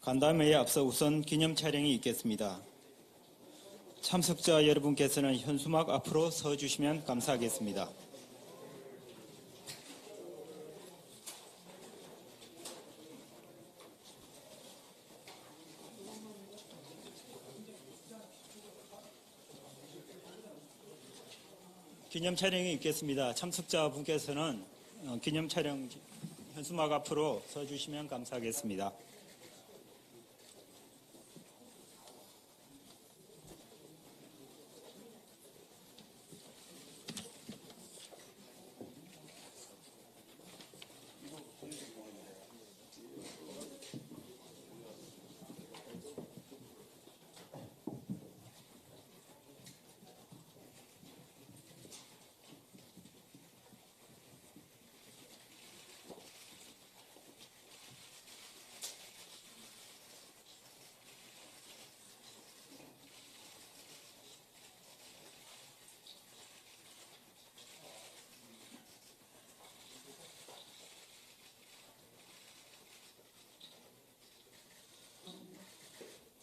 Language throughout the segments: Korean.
간담회에 앞서 우선 기념 촬영이 있겠습니다. 참석자 여러분께서는 현수막 앞으로 서주시면 감사하겠습니다. 기념 촬영이 있겠습니다. 참석자분께서는 기념 촬영 현수막 앞으로 서주시면 감사하겠습니다.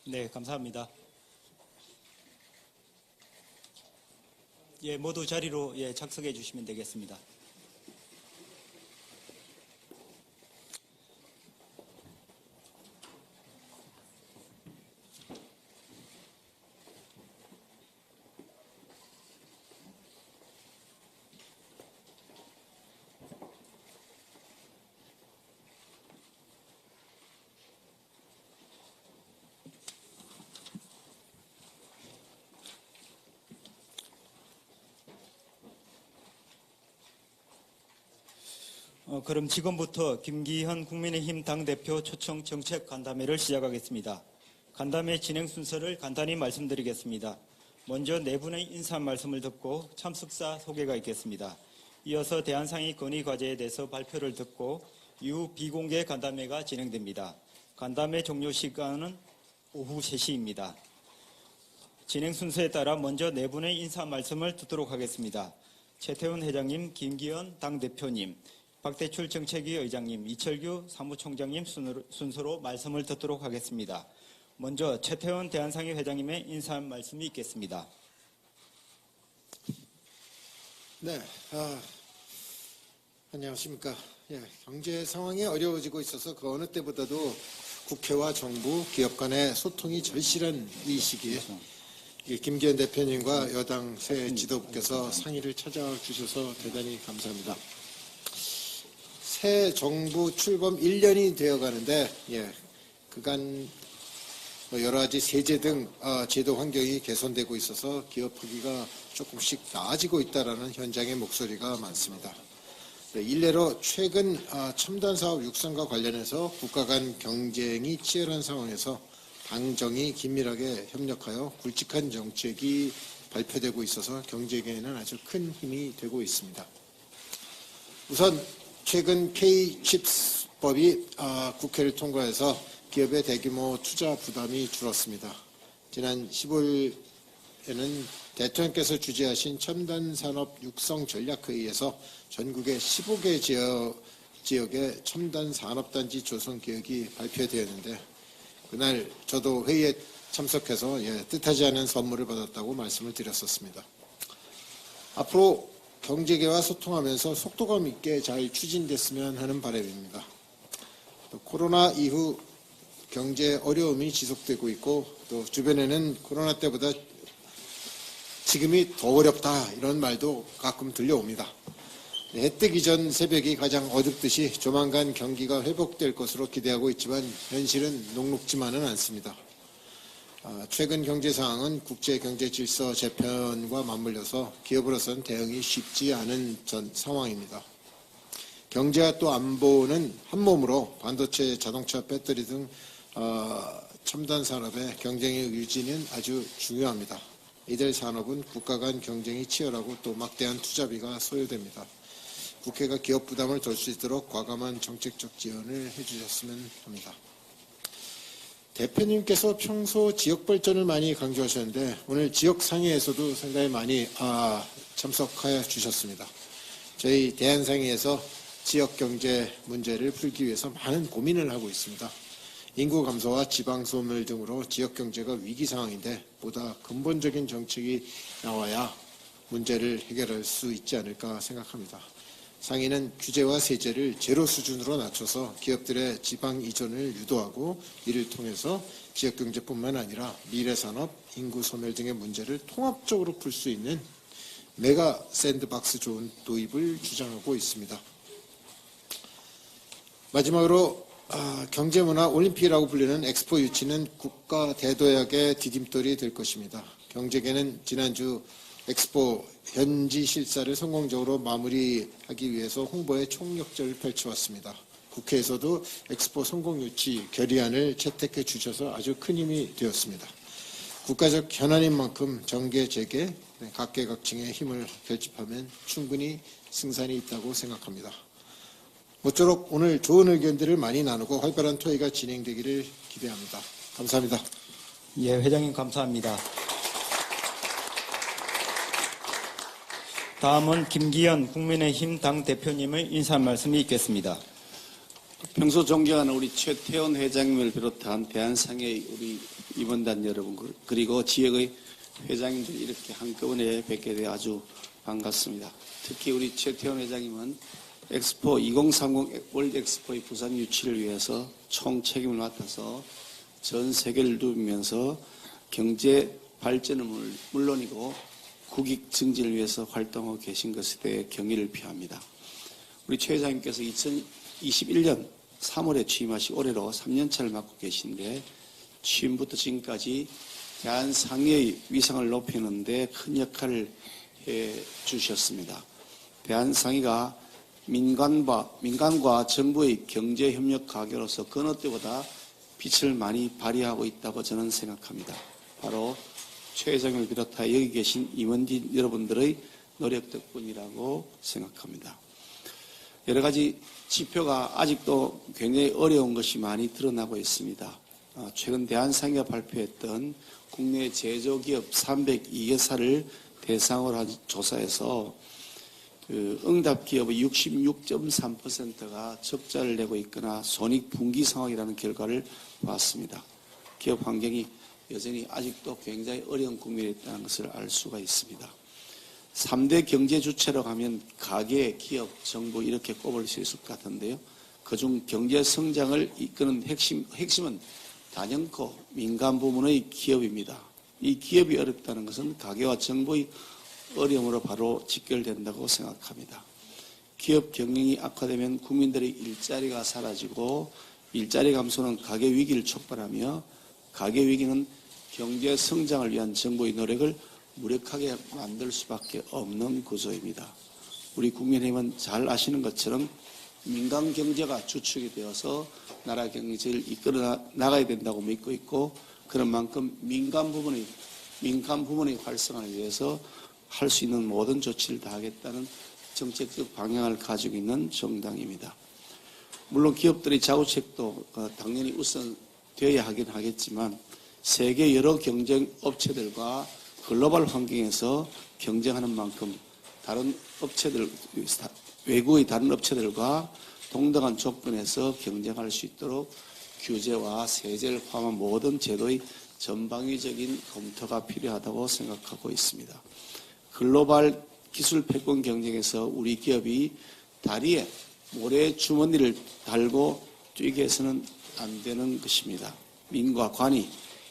네, 감사합니다. 모두 자리로 착석해 주시면 되겠습니다. 그럼 지금부터 김기현 국민의힘 당대표 초청 정책 간담회를 시작하겠습니다. 간담회 진행 순서를 간단히 말씀드리겠습니다. 먼저 네 분의 인사 말씀을 듣고 참석자 소개가 있겠습니다. 이어서 대한상의 건의 과제에 대해서 발표를 듣고 이후 비공개 간담회가 진행됩니다. 간담회 종료 시간은 오후 3시입니다. 진행 순서에 따라 먼저 네 분의 인사 말씀을 듣도록 하겠습니다. 최태원 회장님, 김기현 당대표님, 박대출 정책위 의장님, 이철규 사무총장님 순서로 말씀을 듣도록 하겠습니다. 먼저 최태원 대한상의 회장님의 인사 말씀이 있겠습니다. 네, 안녕하십니까. 경제 상황이 어려워지고 있어서 그 어느 때보다도 국회와 정부, 기업 간의 소통이 절실한 이 시기에 김기현 대표님과 여당 새 지도부께서 상의를 찾아주셔서 대단히 감사합니다. 새 정부 출범 1년이 되어가는데 그간 여러 가지 세제 등 제도 환경이 개선되고 있어서 기업 크기가 조금씩 나아지고 있다는 현장의 목소리가 많습니다. 일례로 최근 첨단 사업 육성과 관련해서 국가 간 경쟁이 치열한 상황에서 당정이 긴밀하게 협력하여 굵직한 정책이 발표되고 있어서 경제계에는 아주 큰 힘이 되고 있습니다. 우선 최근 K-칩스법이 국회를 통과해서 기업의 대규모 투자 부담이 줄었습니다. 지난 15일에는 대통령께서 주재하신 첨단산업 육성 전략회의에서 전국의 15개 지역의 첨단산업단지 조성 계획이 발표되었는데 그날 저도 회의에 참석해서 뜻하지 않은 선물을 받았다고 말씀을 드렸었습니다. 앞으로 경제계와 소통하면서 속도감 있게 잘 추진됐으면 하는 바람입니다. 또 코로나 이후 경제 어려움이 지속되고 있고 또 주변에는 코로나 때보다 지금이 더 어렵다 이런 말도 가끔 들려옵니다. 해 뜨기 전 새벽이 가장 어둡듯이 조만간 경기가 회복될 것으로 기대하고 있지만 현실은 녹록지만은 않습니다. 최근 경제 상황은 국제 경제 질서 재편과 맞물려서 기업으로서는 대응이 쉽지 않은 상황입니다. 경제와 또 안보는 한 몸으로 반도체, 자동차, 배터리 등 첨단 산업의 경쟁의 유지는 아주 중요합니다. 이들 산업은 국가 간 경쟁이 치열하고 또 막대한 투자비가 소요됩니다. 국회가 기업 부담을 덜 수 있도록 과감한 정책적 지원을 해주셨으면 합니다. 대표님께서 평소 지역 발전을 많이 강조하셨는데 오늘 지역 상의에서도 상당히 많이 참석하여 주셨습니다. 저희 대한상의에서 지역 경제 문제를 풀기 위해서 많은 고민을 하고 있습니다. 인구 감소와 지방 소멸 등으로 지역 경제가 위기 상황인데 보다 근본적인 정책이 나와야 문제를 해결할 수 있지 않을까 생각합니다. 상위는 규제와 세제를 제로 수준으로 낮춰서 기업들의 지방 이전을 유도하고 이를 통해서 지역 경제뿐만 아니라 미래 산업, 인구 소멸 등의 문제를 통합적으로 풀 수 있는 메가 샌드박스 존 도입을 주장하고 있습니다. 마지막으로 경제문화 올림픽이라고 불리는 엑스포 유치는 국가 대도약의 디딤돌이 될 것입니다. 경제계는 지난주 엑스포 현지 실사를 성공적으로 마무리하기 위해서 홍보에 총력전을 펼쳐왔습니다. 국회에서도 엑스포 성공 유치 결의안을 채택해 주셔서 아주 큰 힘이 되었습니다. 국가적 현안인 만큼 정계, 재계, 각계각층의 힘을 결집하면 충분히 승산이 있다고 생각합니다. 모쪼록 오늘 좋은 의견들을 많이 나누고 활발한 토의가 진행되기를 기대합니다. 감사합니다. 예, 회장님 감사합니다. 다음은 김기현 국민의힘 당대표님의 인사 말씀이 있겠습니다. 평소 존경하는 우리 최태원 회장님을 비롯한 대한상의 우리 임원단 여러분 그리고 지역의 회장님들 이렇게 한꺼번에 뵙게 되어 아주 반갑습니다. 특히 우리 최태원 회장님은 엑스포 2030 월드 엑스포의 부산 유치를 위해서 총 책임을 맡아서 전 세계를 누비면서 경제 발전은 물론이고 국익 증진을 위해서 활동하고 계신 것에 대해 경의를 표합니다. 우리 최 회장님께서 2021년 3월에 취임하시 올해로 3년차를 맡고 계신데 취임부터 지금까지 대한상의의 위상을 높이는 데 큰 역할을 해 주셨습니다. 대한상의가 민간과 정부의 경제협력 가게로서 그 어느 때보다 빛을 많이 발휘하고 있다고 저는 생각합니다. 바로 최 회장을 비롯하여 여기 계신 임원진 여러분들의 노력 덕분이라고 생각합니다. 여러 가지 지표가 아직도 굉장히 어려운 것이 많이 드러나고 있습니다. 최근 대한상의가 발표했던 국내 제조기업 302개사를 대상으로 한 조사에서 응답 기업의 66.3%가 적자를 내고 있거나 손익 분기 상황이라는 결과를 봤습니다. 기업 환경이 여전히 아직도 굉장히 어려운 국면에 있다는 것을 알 수가 있습니다. 3대 경제 주체로 가면 가계, 기업, 정부 이렇게 꼽을 수 있을 것 같은데요. 그중 경제 성장을 이끄는 핵심은 단연코 민간 부문의 기업입니다. 이 기업이 어렵다는 것은 가계와 정부의 어려움으로 바로 직결된다고 생각합니다. 기업 경영이 악화되면 국민들의 일자리가 사라지고 일자리 감소는 가계 위기를 촉발하며 가계 위기는 경제 성장을 위한 정부의 노력을 무력하게 만들 수밖에 없는 구조입니다. 우리 국민의힘은 잘 아시는 것처럼 민간 경제가 주축이 되어서 나라 경제를 이끌어 나가야 된다고 믿고 있고 그런 만큼 민간 부문의 활성화를 위해서 할 수 있는 모든 조치를 다하겠다는 정책적 방향을 가지고 있는 정당입니다. 물론 기업들의 자구책도 당연히 우선되어야 하긴 하겠지만 세계 여러 경쟁 업체들과 글로벌 환경에서 경쟁하는 만큼 다른 업체들, 외국의 다른 업체들과 동등한 조건에서 경쟁할 수 있도록 규제와 세제를 포함한 모든 제도의 전방위적인 검토가 필요하다고 생각하고 있습니다. 글로벌 기술 패권 경쟁에서 우리 기업이 다리에 모래 주머니를 달고 뛰게 해서는 안 되는 것입니다. 민과 관이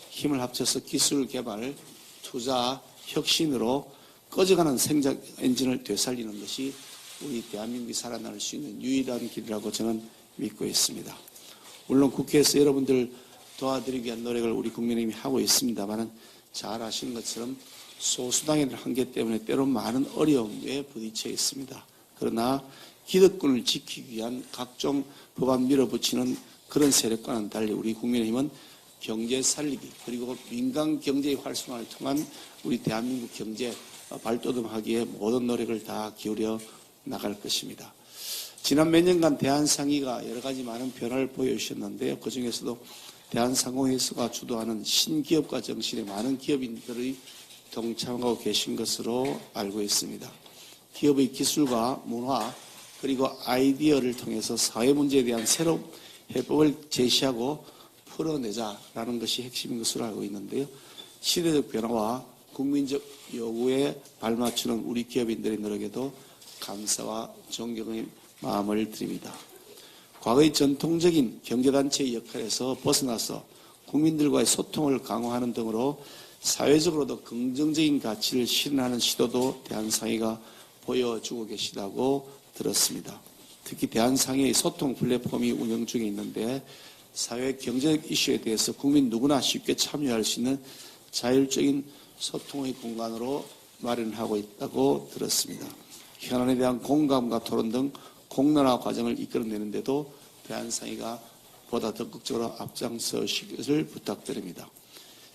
힘을 합쳐서 기술 개발, 투자, 혁신으로 꺼져가는 생산 엔진을 되살리는 것이 우리 대한민국이 살아날 수 있는 유일한 길이라고 저는 믿고 있습니다. 물론 국회에서 여러분들 도와드리기 위한 노력을 우리 국민의힘이 하고 있습니다만 잘 아시는 것처럼 소수당의 한계 때문에 때론 많은 어려움에 부딪혀 있습니다. 그러나 기득권을 지키기 위한 각종 법안 밀어붙이는 그런 세력과는 달리 우리 국민의힘은 경제 살리기 그리고 민간 경제의 활성화를 통한 우리 대한민국 경제 발돋움하기에 모든 노력을 다 기울여 나갈 것입니다. 지난 몇 년간 대한상의가 여러 가지 많은 변화를 보여주셨는데요. 그중에서도 대한상공회의소가 주도하는 신기업가 정신에 많은 기업인들의 동참하고 계신 것으로 알고 있습니다. 기업의 기술과 문화 그리고 아이디어를 통해서 사회 문제에 대한 새로운 해법을 제시하고 풀어내자라는 것이 핵심인 것으로 알고 있는데요. 시대적 변화와 국민적 요구에 발맞추는 우리 기업인들의 노력에도 감사와 존경의 마음을 드립니다. 과거의 전통적인 경제단체의 역할에서 벗어나서 국민들과의 소통을 강화하는 등으로 사회적으로도 긍정적인 가치를 실현하는 시도도 대한상의가 보여주고 계시다고 들었습니다. 특히 대한상의의 소통 플랫폼이 운영 중에 있는데 사회 경제적 이슈에 대해서 국민 누구나 쉽게 참여할 수 있는 자율적인 소통의 공간으로 마련하고 있다고 들었습니다. 현안에 대한 공감과 토론 등 공론화 과정을 이끌어내는데도 대한상의가 보다 적극적으로 앞장서시기를 부탁드립니다.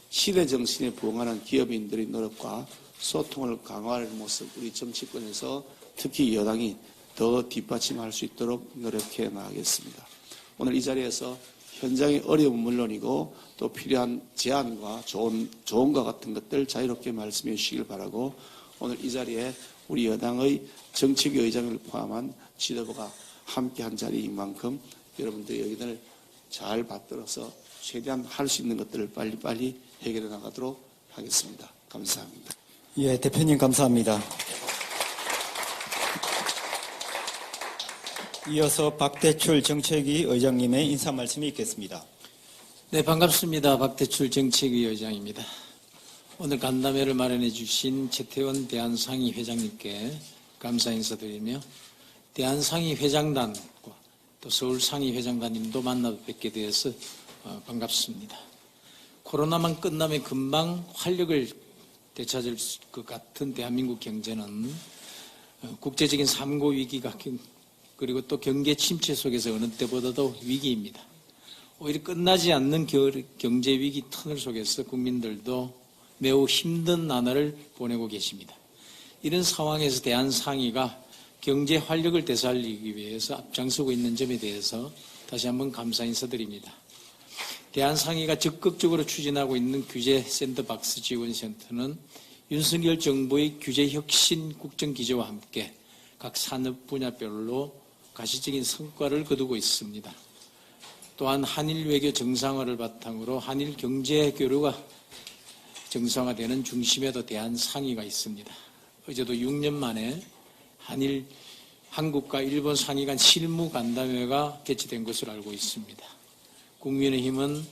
시대 정신에 부응하는 기업인들의 노력과 소통을 강화하는 모습 우리 정치권에서 특히 여당이 더 뒷받침할 수 있도록 노력해 나가겠습니다. 오늘 이 자리에서 현장의 어려움은 물론이고 또 필요한 제안과 조언과 같은 것들 자유롭게 말씀해 주시길 바라고 오늘 이 자리에 우리 여당의 정책위 의장을 포함한 지도부가 함께한 자리인 만큼 여러분들의 의견을 잘 받들어서 최대한 할 수 있는 것들을 빨리빨리 해결해 나가도록 하겠습니다. 감사합니다. 예, 대표님 감사합니다. 이어서 박대출 정책위 의장님의 인사 말씀이 있겠습니다. 네, 반갑습니다. 박대출 정책위 의장입니다. 오늘 간담회를 마련해 주신 최태원 대한상의 회장님께 감사 인사드리며 대한상의 회장단과 또 서울상의 회장단님도 만나 뵙게 되어서 반갑습니다. 코로나만 끝나면 금방 활력을 되찾을 것 같은 대한민국 경제는 국제적인 삼고 위기가 그리고 또 경제 침체 속에서 어느 때보다도 위기입니다. 오히려 끝나지 않는 경제 위기 터널 속에서 국민들도 매우 힘든 나날을 보내고 계십니다. 이런 상황에서 대한상의가 경제 활력을 되살리기 위해서 앞장서고 있는 점에 대해서 다시 한번 감사 인사드립니다. 대한상의가 적극적으로 추진하고 있는 규제 샌드박스 지원센터는 윤석열 정부의 규제 혁신 국정기조와 함께 각 산업 분야별로 가시적인 성과를 거두고 있습니다. 또한 한일 외교 정상화를 바탕으로 한일 경제 교류가 정상화되는 중심에도 대한상의가 있습니다. 어제도 6년 만에 한국과 일본 상의 간 실무 간담회가 개최된 것으로 알고 있습니다. 국민의힘은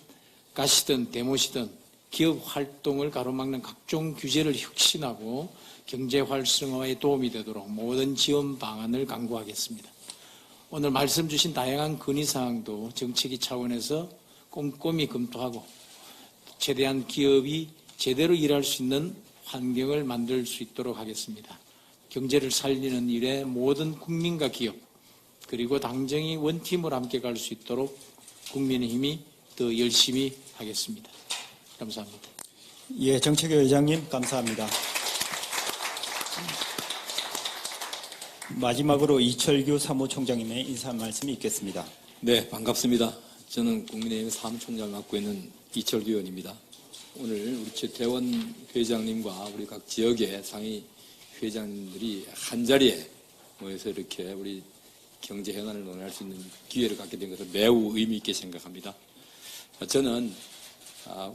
가시든 데모시든 기업 활동을 가로막는 각종 규제를 혁신하고 경제 활성화에 도움이 되도록 모든 지원 방안을 강구하겠습니다. 오늘 말씀 주신 다양한 건의사항도 정책위 차원에서 꼼꼼히 검토하고 최대한 기업이 제대로 일할 수 있는 환경을 만들 수 있도록 하겠습니다. 경제를 살리는 일에 모든 국민과 기업 그리고 당정이 원팀으로 함께 갈 수 있도록 국민의힘이 더 열심히 하겠습니다. 감사합니다. 예, 정책위 의장님 감사합니다. 마지막으로 이철규 사무총장님의 인사 말씀이 있겠습니다. 네, 반갑습니다. 저는 국민의힘 사무총장을 맡고 있는 이철규 의원입니다. 오늘 우리 최태원 회장님과 우리 각 지역의 상위 회장님들이 한자리에 모여서 이렇게 우리 경제 현안을 논의할 수 있는 기회를 갖게 된 것을 매우 의미 있게 생각합니다. 저는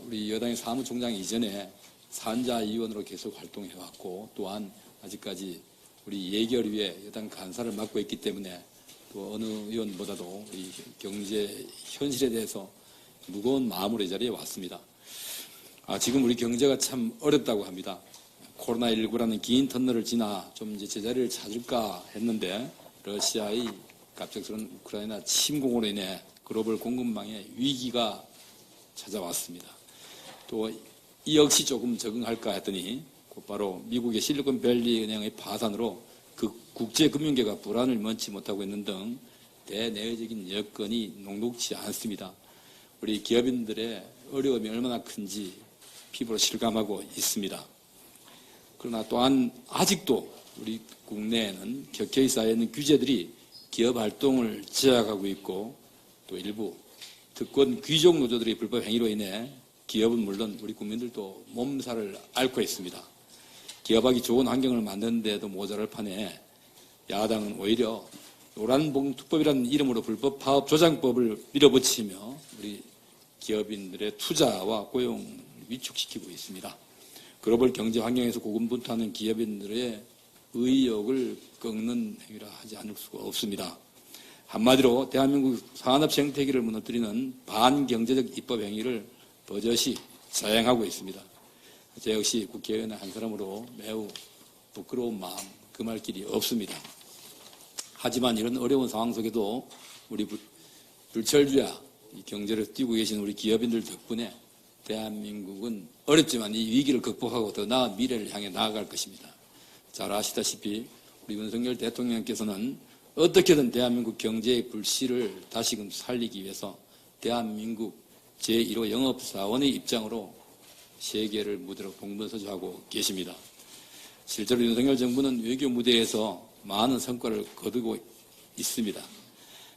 우리 여당의 사무총장 이전에 산자위원으로 계속 활동해왔고 또한 아직까지 우리 예결위에 여당 간사를 맡고 있기 때문에 또 어느 의원보다도 우리 경제 현실에 대해서 무거운 마음으로 이 자리에 왔습니다. 지금 우리 경제가 참 어렵다고 합니다. 코로나19라는 긴 터널을 지나 좀 이제 제자리를 찾을까 했는데 러시아의 갑작스러운 우크라이나 침공으로 인해 글로벌 공급망에 위기가 찾아왔습니다. 또 이 역시 조금 적응할까 했더니 곧바로 미국의 실리콘밸리 은행의 파산으로 그 국제금융계가 불안을 면치 못하고 있는 등 대내외적인 여건이 녹록지 않습니다. 우리 기업인들의 어려움이 얼마나 큰지 피부로 실감하고 있습니다. 그러나 또한 아직도 우리 국내에는 격해에 쌓여있는 규제들이 기업 활동을 제약하고 있고 또 일부 특권 귀족 노조들의 불법 행위로 인해 기업은 물론 우리 국민들도 몸살을 앓고 있습니다. 기업하기 좋은 환경을 만드는 데도 모자랄 판에 야당은 오히려 노란봉투법이라는 이름으로 불법 파업 조장법을 밀어붙이며 우리 기업인들의 투자와 고용을 위축시키고 있습니다. 글로벌 경제 환경에서 고군분투하는 기업인들의 의욕을 꺾는 행위라 하지 않을 수가 없습니다. 한마디로 대한민국 산업 생태계를 무너뜨리는 반경제적 입법 행위를 버젓이 자행하고 있습니다. 저 역시 국회의원의 한 사람으로 매우 부끄러운 마음 금할 길이 없습니다. 하지만 이런 어려운 상황 속에도 우리 불철주야 경제를 띄우고 계신 우리 기업인들 덕분에 대한민국은 어렵지만 이 위기를 극복하고 더 나은 미래를 향해 나아갈 것입니다. 잘 아시다시피 우리 윤석열 대통령께서는 어떻게든 대한민국 경제의 불씨를 다시금 살리기 위해서 대한민국 제1호 영업사원의 입장으로 세계를 무대로 동분서주하고 계십니다. 실제로 윤석열 정부는 외교 무대에서 많은 성과를 거두고 있습니다.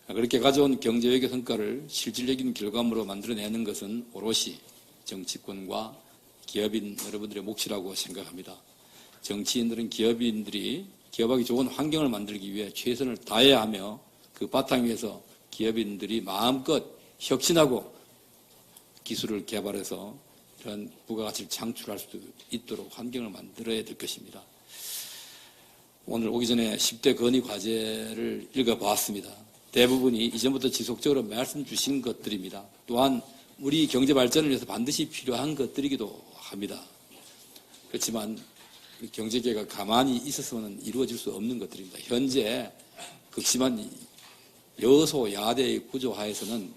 그렇게 가져온 경제외교 성과를 실질적인 결과물로 만들어내는 것은 오롯이 정치권과 기업인 여러분들의 몫이라고 생각합니다. 정치인들은 기업인들이 기업하기 좋은 환경을 만들기 위해 최선을 다해야 하며 그 바탕 위에서 기업인들이 마음껏 혁신하고 기술을 개발해서 이런 부가가치를 창출할 수 있도록 환경을 만들어야 될 것입니다. 오늘 오기 전에 10대 건의 과제를 읽어보았습니다. 대부분이 이전부터 지속적으로 말씀 주신 것들입니다. 또한 우리 경제 발전을 위해서 반드시 필요한 것들이기도 합니다. 그렇지만 경제계가 가만히 있어서는 이루어질 수 없는 것들입니다. 현재 극심한 여소야대의 구조하에서는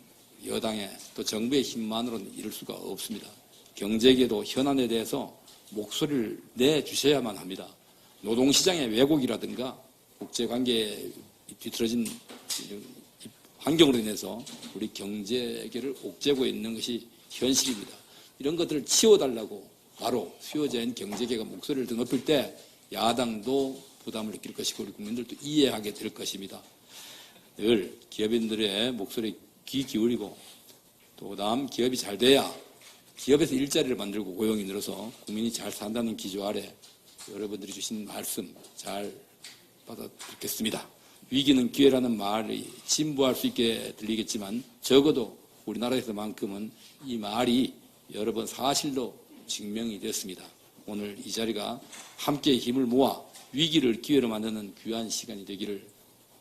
여당의 또 정부의 힘만으로는 이룰 수가 없습니다. 경제계도 현안에 대해서 목소리를 내주셔야만 합니다. 노동시장의 왜곡이라든가 국제관계에 뒤틀어진 환경으로 인해서 우리 경제계를 옥죄고 있는 것이 현실입니다. 이런 것들을 치워달라고 바로 수요자인 경제계가 목소리를 더 높일 때 야당도 부담을 느낄 것이고 우리 국민들도 이해하게 될 것입니다. 늘 기업인들의 목소리에 귀 기울이고 또 그다음 기업이 잘 돼야 기업에서 일자리를 만들고 고용이 늘어서 국민이 잘 산다는 기조 아래 여러분들이 주신 말씀 잘 받아듣겠습니다. 위기는 기회라는 말이 진부할 수 있게 들리겠지만 적어도 우리나라에서만큼은 이 말이 여러 번 사실로 증명이 됐습니다. 오늘 이 자리가 함께 힘을 모아 위기를 기회로 만드는 귀한 시간이 되기를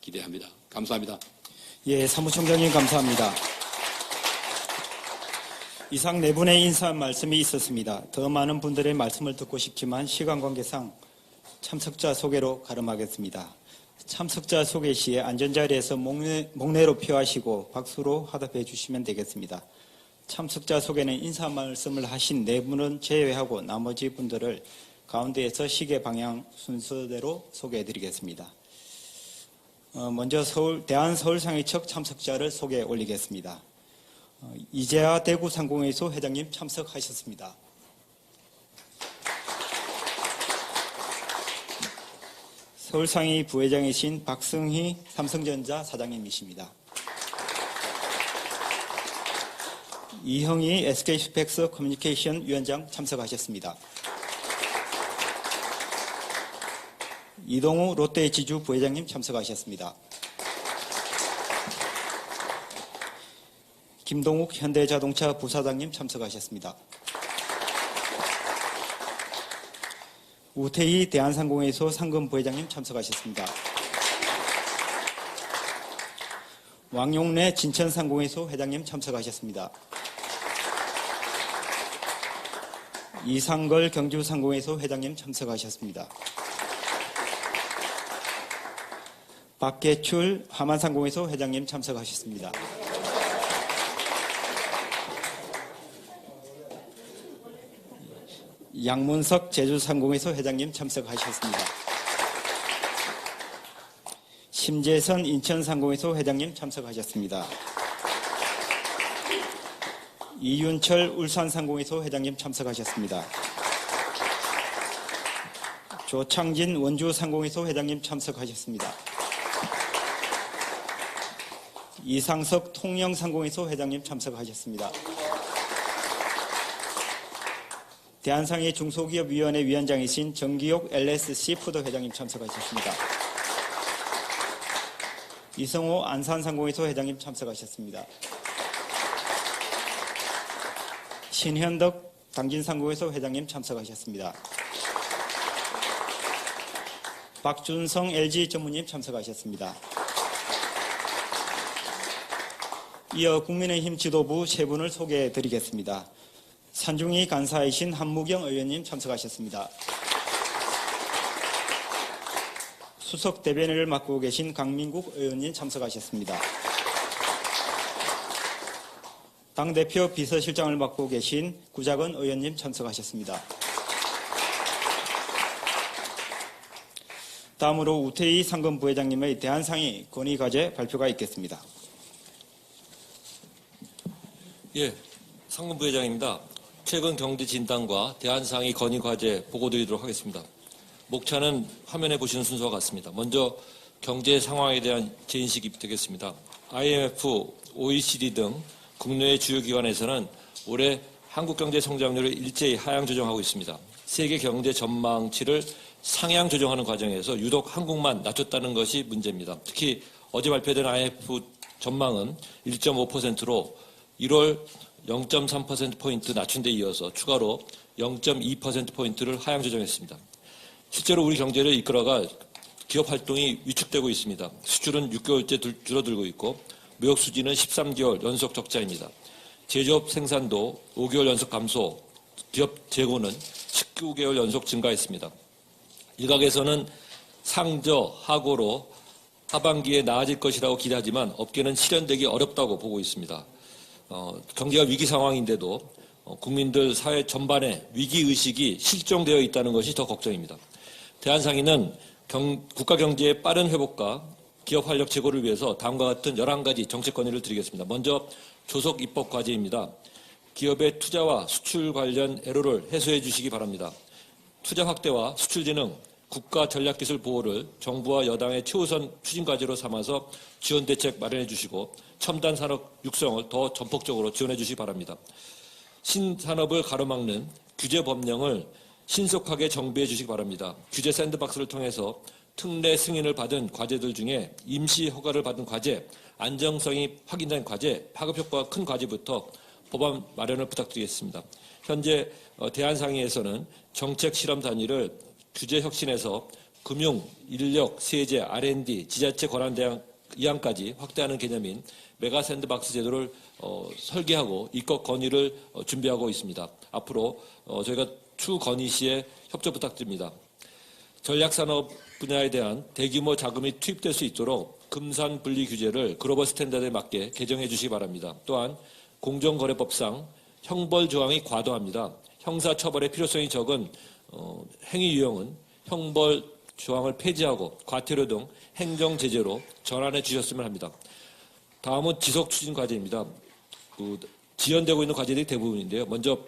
기대합니다. 감사합니다. 예, 사무총장님 감사합니다. 이상 네 분의 인사 말씀이 있었습니다. 더 많은 분들의 말씀을 듣고 싶지만 시간 관계상 참석자 소개로 가름하겠습니다. 참석자 소개 시에 안전자리에서 목례로 표하시고 박수로 화답해 주시면 되겠습니다. 참석자 소개는 인사 말씀을 하신 네 분은 제외하고 나머지 분들을 가운데에서 시계 방향 순서대로 소개해 드리겠습니다. 먼저 대한서울상의측 참석자를 소개해 올리겠습니다. 이재하 대구상공회의소 회장님 참석하셨습니다. 서울상의 부회장이신 박승희 삼성전자 사장님이십니다. 이형희 SK스펙스 커뮤니케이션 위원장 참석하셨습니다. 이동우 롯데지주 부회장님 참석하셨습니다. 김동욱 현대자동차 부사장님 참석하셨습니다. 우태희 대한상공회의소 상금 부회장님 참석하셨습니다. 왕용래 진천상공회의소 회장님 참석하셨습니다. 이상걸 경주상공회의소 회장님 참석하셨습니다. 박계출 하만상공회의소 회장님 참석하셨습니다. 양문석 제주상공회의소 회장님 참석하셨습니다. 심재선 인천상공회의소 회장님 참석하셨습니다. 이윤철 울산상공회의소 회장님 참석하셨습니다. 조창진 원주상공회의소 회장님 참석하셨습니다. 이상석 통영상공회의소 회장님 참석하셨습니다. 대한상의 중소기업위원회 위원장이신 정기옥 LSC푸드 회장님 참석하셨습니다. 이성호 안산상공회의소 회장님 참석하셨습니다. 신현덕 당진상공회소 회장님 참석하셨습니다. 박준성 LG 전무님 참석하셨습니다. 이어 국민의힘 지도부 세 분을 소개해 드리겠습니다. 산중이 간사이신 한무경 의원님 참석하셨습니다. 수석 대변인을 맡고 계신 강민국 의원님 참석하셨습니다. 당대표 비서실장을 맡고 계신 구자건 의원님 참석하셨습니다. 다음으로 우태희 상근부회장님의 대안상의 건의과제 발표가 있겠습니다. 예, 상근부회장입니다. 최근 경제 진단과 대안상의 건의과제 보고드리도록 하겠습니다. 목차는 화면에 보시는 순서와 같습니다. 먼저 경제 상황에 대한 재인식이 되겠습니다. IMF, OECD 등 국내의 주요 기관에서는 올해 한국 경제 성장률을 일제히 하향 조정하고 있습니다. 세계 경제 전망치를 상향 조정하는 과정에서 유독 한국만 낮췄다는 것이 문제입니다. 특히 어제 발표된 IMF 전망은 1.5%로 1월 0.3%포인트 낮춘 데 이어서 추가로 0.2%포인트를 하향 조정했습니다. 실제로 우리 경제를 이끌어갈 기업 활동이 위축되고 있습니다. 수출은 6개월째 줄어들고 있고 무역 수지는 13개월 연속 적자입니다. 제조업 생산도 5개월 연속 감소, 기업 재고는 19개월 연속 증가했습니다. 일각에서는 상저, 하고로 하반기에 나아질 것이라고 기대하지만 업계는 실현되기 어렵다고 보고 있습니다. 경제가 위기 상황인데도 국민들 사회 전반의 위기의식이 실종되어 있다는 것이 더 걱정입니다. 대안상의는 국가 경제의 빠른 회복과 기업 활력 제고를 위해서 다음과 같은 11가지 정책 건의를 드리겠습니다. 먼저 조속 입법 과제입니다. 기업의 투자와 수출 관련 애로를 해소해 주시기 바랍니다. 투자 확대와 수출 진흥, 국가 전략기술 보호를 정부와 여당의 최우선 추진 과제로 삼아서 지원 대책 마련해 주시고 첨단 산업 육성을 더 전폭적으로 지원해 주시기 바랍니다. 신산업을 가로막는 규제 법령을 신속하게 정비해 주시기 바랍니다. 규제 샌드박스를 통해서 특례 승인을 받은 과제들 중에 임시 허가를 받은 과제, 안정성이 확인된 과제, 파급 효과가 큰 과제부터 법안 마련을 부탁드리겠습니다. 현재 대안상의에서는 정책 실험 단위를 규제 혁신에서 금융, 인력, 세제, R&D, 지자체 권한 대항 이항까지 확대하는 개념인 메가 샌드박스 제도를 설계하고 입법 건의를 준비하고 있습니다. 앞으로 저희가 추 건의 시에 협조 부탁드립니다. 전략산업 분야에 대한 대규모 자금이 투입될 수 있도록 금산 분리 규제를 글로벌 스탠다드에 맞게 개정해 주시기 바랍니다. 또한 공정거래법상 형벌 조항이 과도합니다. 형사처벌의 필요성이 적은 행위 유형은 형벌 조항을 폐지하고 과태료 등 행정 제재로 전환해 주셨으면 합니다. 다음은 지속 추진 과제입니다. 지연되고 있는 과제들이 대부분인데요. 먼저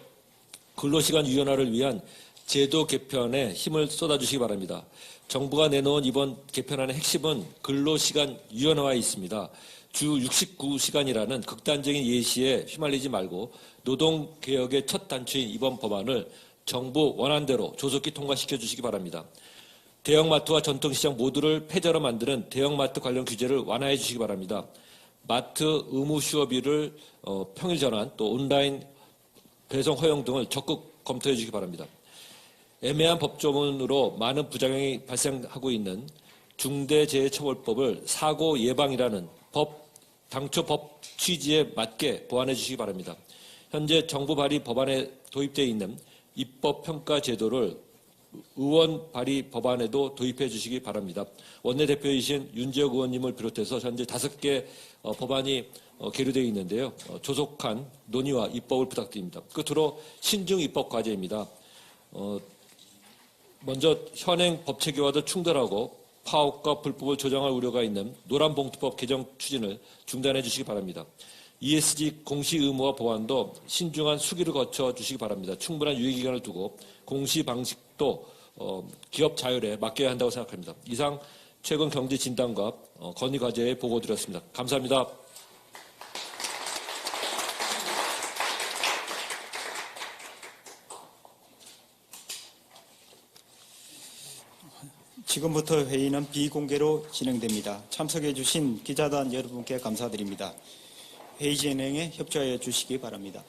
근로시간 유연화를 위한 제도 개편에 힘을 쏟아주시기 바랍니다. 정부가 내놓은 이번 개편안의 핵심은 근로시간 유연화에 있습니다. 주 69시간이라는 극단적인 예시에 휘말리지 말고 노동개혁의 첫 단추인 이번 법안을 정부 원안대로 조속히 통과시켜 주시기 바랍니다. 대형마트와 전통시장 모두를 폐자로 만드는 대형마트 관련 규제를 완화해 주시기 바랍니다. 마트 의무 휴업일을 평일 전환 또 온라인 배송 허용 등을 적극 검토해 주시기 바랍니다. 애매한 법조문으로 많은 부작용이 발생하고 있는 중대재해처벌법을 사고 예방이라는 당초 법 취지에 맞게 보완해 주시기 바랍니다. 현재 정부 발의 법안에 도입되어 있는 입법평가 제도를 의원 발의 법안에도 도입해 주시기 바랍니다. 원내대표이신 윤재욱 의원님을 비롯해서 현재 5개 법안이 계류되어 있는데요. 조속한 논의와 입법을 부탁드립니다. 끝으로 신중 입법 과제입니다. 먼저 현행 법 체계와도 충돌하고 파업과 불법을 조장할 우려가 있는 노란봉투법 개정 추진을 중단해 주시기 바랍니다. ESG 공시 의무화 보완도 신중한 수기를 거쳐 주시기 바랍니다. 충분한 유예기간을 두고 공시 방식도 기업 자율에 맡겨야 한다고 생각합니다. 이상 최근 경제 진단과 건의 과제에 보고 드렸습니다. 감사합니다. 지금부터 회의는 비공개로 진행됩니다. 참석해 주신 기자단 여러분께 감사드립니다. 회의 진행에 협조해 주시기 바랍니다.